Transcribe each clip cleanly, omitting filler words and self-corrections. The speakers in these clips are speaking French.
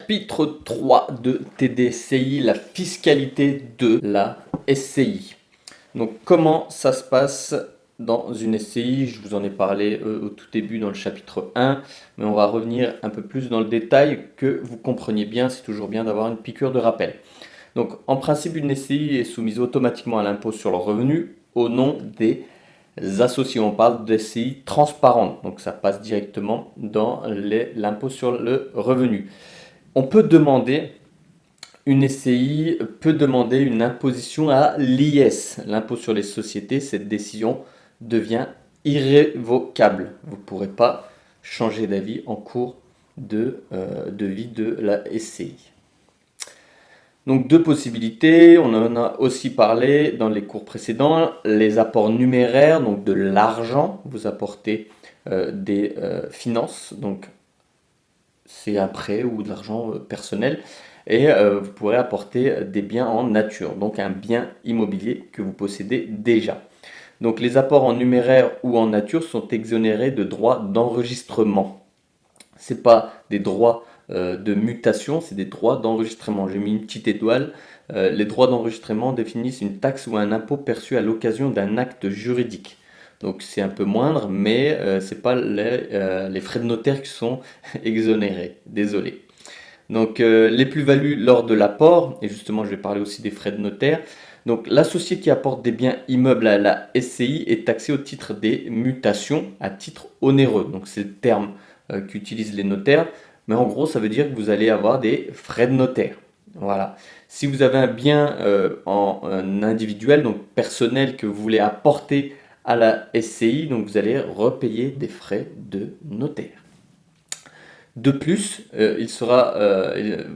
Chapitre 3 de TDCI, la fiscalité de la SCI. Donc comment ça se passe dans une SCI? Je vous en ai parlé au tout début dans le chapitre 1, mais on va revenir un peu plus dans le détail, que vous compreniez bien. C'est toujours bien d'avoir une piqûre de rappel. Donc en principe, une SCI est soumise automatiquement à l'impôt sur le revenu au nom des associés. On parle de SCI transparente, donc ça passe directement dans l'impôt sur le revenu. On peut demander, une SCI peut demander une imposition à l'IS, l'impôt sur les sociétés. Cette décision devient irrévocable. Vous ne pourrez pas changer d'avis en cours de vie de la SCI. Donc deux possibilités, on en a aussi parlé dans les cours précédents, les apports numéraires, donc de l'argent, vous apportez des finances, donc c'est un prêt ou de l'argent personnel, et vous pourrez apporter des biens en nature, donc un bien immobilier que vous possédez déjà. Donc les apports en numéraire ou en nature sont exonérés de droits d'enregistrement. Ce n'est pas des droits de mutation, c'est des droits d'enregistrement. J'ai mis une petite étoile. Les droits d'enregistrement définissent une taxe ou un impôt perçu à l'occasion d'un acte juridique. Donc c'est un peu moindre, mais ce n'est pas les frais de notaire qui sont exonérés. Désolé. Donc les plus-values lors de l'apport, et justement je vais parler aussi des frais de notaire. Donc l'associé qui apporte des biens immeubles à la SCI est taxé au titre des mutations à titre onéreux. Donc c'est le terme qu'utilisent les notaires, mais en gros ça veut dire que vous allez avoir des frais de notaire. Voilà. Si vous avez un bien en individuel, donc personnel, que vous voulez apporter à la SCI, donc vous allez repayer des frais de notaire. De plus,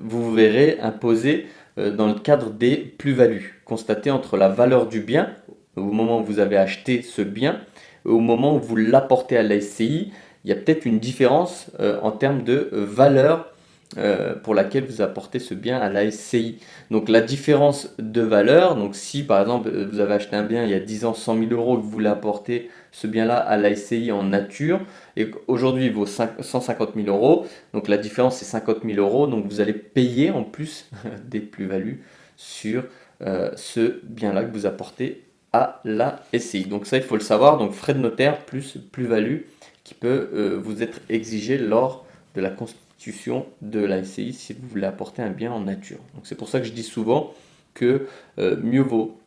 vous verrez imposé dans le cadre des plus-values constatées entre la valeur du bien au moment où vous avez acheté ce bien et au moment où vous l'apportez à la SCI. Il y a peut-être une différence en termes de valeur pour laquelle vous apportez ce bien à la SCI. Donc la différence de valeur, donc si par exemple vous avez acheté un bien il y a 10 ans 100 000 euros, que vous voulez apporter ce bien-là à la SCI en nature, et qu'aujourd'hui il vaut 150 000 euros, donc la différence c'est 50 000 euros, donc vous allez payer en plus des plus-values sur ce bien-là que vous apportez à la SCI. Donc ça il faut le savoir, donc frais de notaire plus plus-value qui peut vous être exigé lors de la constitution de la SCI si vous voulez apporter un bien en nature. Donc c'est pour ça que je dis souvent que mieux vaut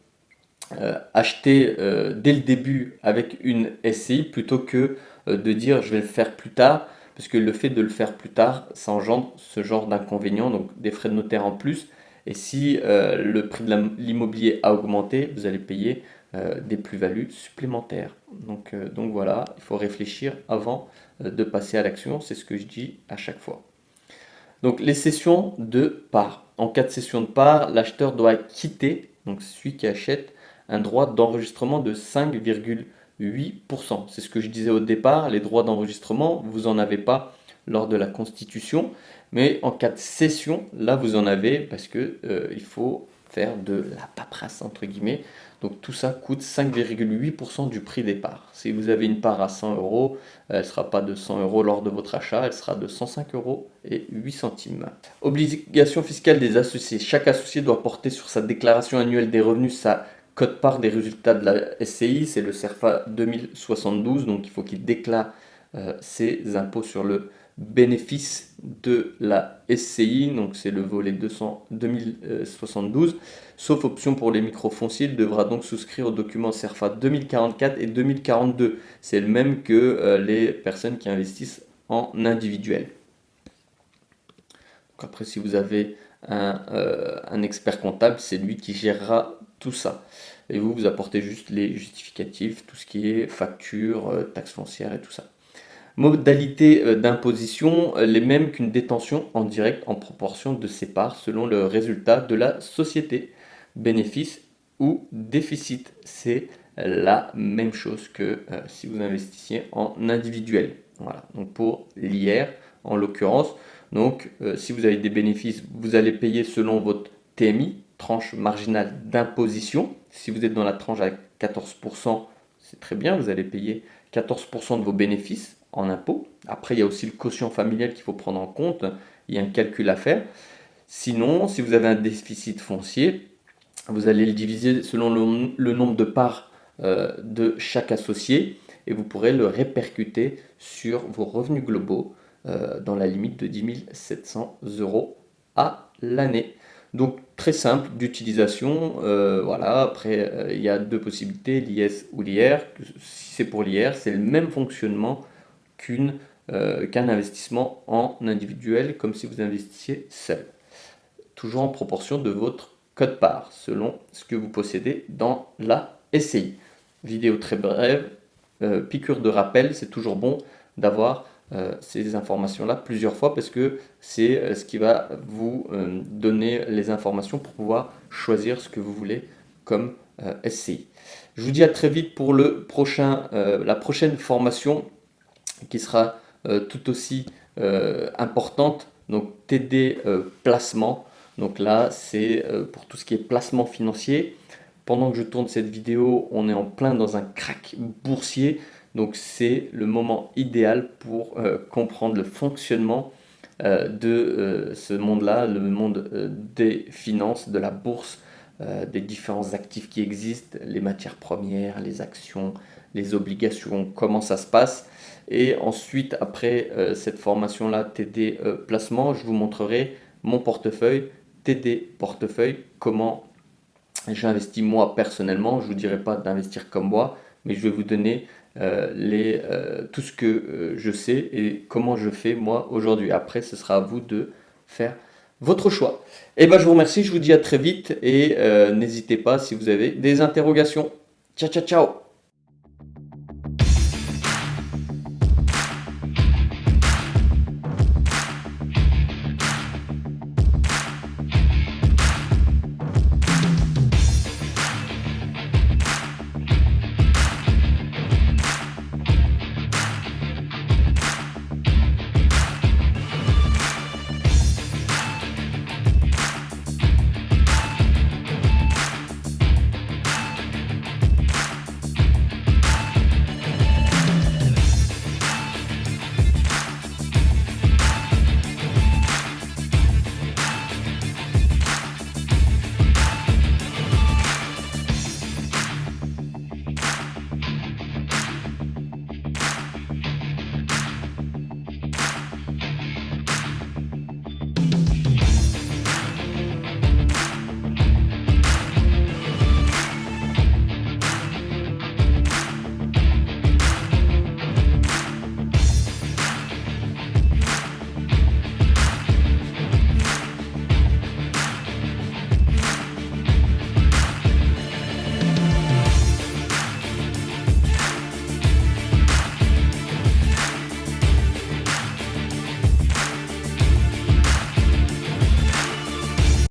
acheter dès le début avec une SCI plutôt que de dire je vais le faire plus tard, parce que le fait de le faire plus tard, ça engendre ce genre d'inconvénients, donc des frais de notaire en plus. Et si le prix de l'immobilier a augmenté, vous allez payer des plus-values supplémentaires. Donc voilà, il faut réfléchir avant de passer à l'action, c'est ce que je dis à chaque fois. Donc les cessions de parts. En cas de cession de parts, l'acheteur doit quitter, donc celui qui achète, un droit d'enregistrement de 5,8%. C'est ce que je disais au départ, les droits d'enregistrement, vous n'en avez pas lors de la constitution, mais en cas de cession, là vous en avez parce que il faut faire de la paperasse entre guillemets. Donc tout ça coûte 5,8% du prix des parts. Si vous avez une part à 100 euros, elle ne sera pas de 100 euros lors de votre achat, elle sera de 105 euros et 8 centimes. Obligation fiscale des associés. Chaque associé doit porter sur sa déclaration annuelle des revenus sa quote-part des résultats de la SCI, c'est le CERFA 2072, donc il faut qu'il déclare ses impôts sur le bénéfice de la SCI, donc c'est le volet 2072. Sauf option pour les microfonciers, il devra donc souscrire aux documents CERFA 2044 et 2042. C'est le même que les personnes qui investissent en individuel. Donc après, si vous avez un expert comptable, c'est lui qui gérera tout ça. Et vous apportez juste les justificatifs, tout ce qui est facture, taxes foncières et tout ça. Modalité d'imposition, les mêmes qu'une détention en direct en proportion de ses parts selon le résultat de la société. Bénéfice ou déficit, c'est la même chose que si vous investissiez en individuel. Voilà, donc pour l'IR en l'occurrence. Donc si vous avez des bénéfices, vous allez payer selon votre TMI, tranche marginale d'imposition. Si vous êtes dans la tranche à 14%, c'est très bien, vous allez payer 14% de vos bénéfices en impôts. Après, il y a aussi le quotient familial qu'il faut prendre en compte. il y a un calcul à faire. Sinon, si vous avez un déficit foncier, vous allez le diviser selon le nombre de parts de chaque associé et vous pourrez le répercuter sur vos revenus globaux dans la limite de 10 700 euros à l'année. Donc très simple d'utilisation. Voilà. Après, il y a deux possibilités, l'IS ou l'IR. Si c'est pour l'IR, c'est le même fonctionnement qu'un investissement en individuel, comme si vous investissiez seul. Toujours en proportion de votre code-part, selon ce que vous possédez dans la SCI. Vidéo très brève, piqûre de rappel, c'est toujours bon d'avoir ces informations-là plusieurs fois parce que c'est ce qui va vous donner les informations pour pouvoir choisir ce que vous voulez comme SCI. Je vous dis à très vite pour la prochaine formation qui sera tout aussi importante, donc TD placement. Donc là, c'est pour tout ce qui est placement financier. Pendant que je tourne cette vidéo, on est en plein dans un crack boursier. Donc c'est le moment idéal pour comprendre le fonctionnement de ce monde-là, le monde des finances, de la bourse, des différents actifs qui existent, les matières premières, les actions, les obligations, comment ça se passe. Et ensuite, après cette formation-là, TD placement, je vous montrerai mon portefeuille, TD portefeuille, comment j'investis moi personnellement. Je ne vous dirai pas d'investir comme moi, mais je vais vous donner tout ce que je sais et comment je fais moi aujourd'hui. Après, ce sera à vous de faire votre choix. Et ben, je vous remercie, je vous dis à très vite et n'hésitez pas si vous avez des interrogations. Ciao, ciao, ciao!